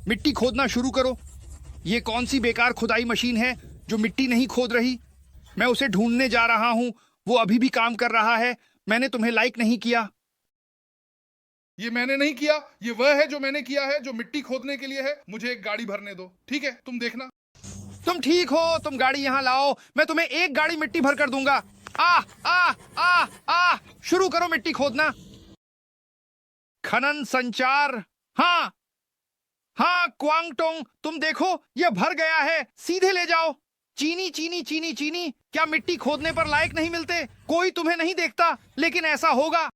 मिट्टी खोदना शुरू करो। ये कौन सी बेकार खुदाई मशीन है जो मिट्टी नहीं खोद रही? मैं उसे ढूंढने जा रहा हूं। वो अभी भी काम कर रहा है। मैंने तुम्हें लाइक नहीं किया। ये मैंने नहीं किया, ये वह है जो मैंने किया है, जो मिट्टी खोदने के लिए है। मुझे एक गाड़ी भरने दो, ठीक है? तुम देखना। तुम ठीक हो, तुम गाड़ी यहां लाओ। मैं तुम्हें एक गाड़ी मिट्टी भर कर दूंगा। आ आ आ आ शुरू करो मिट्टी खोदना। खनन संचार। हाँ हाँ क्वांगटोंग, तुम देखो यह भर गया है। सीधे ले जाओ। चीनी चीनी चीनी चीनी, क्या मिट्टी खोदने पर लायक नहीं मिलते? कोई तुम्हें नहीं देखता, लेकिन ऐसा होगा।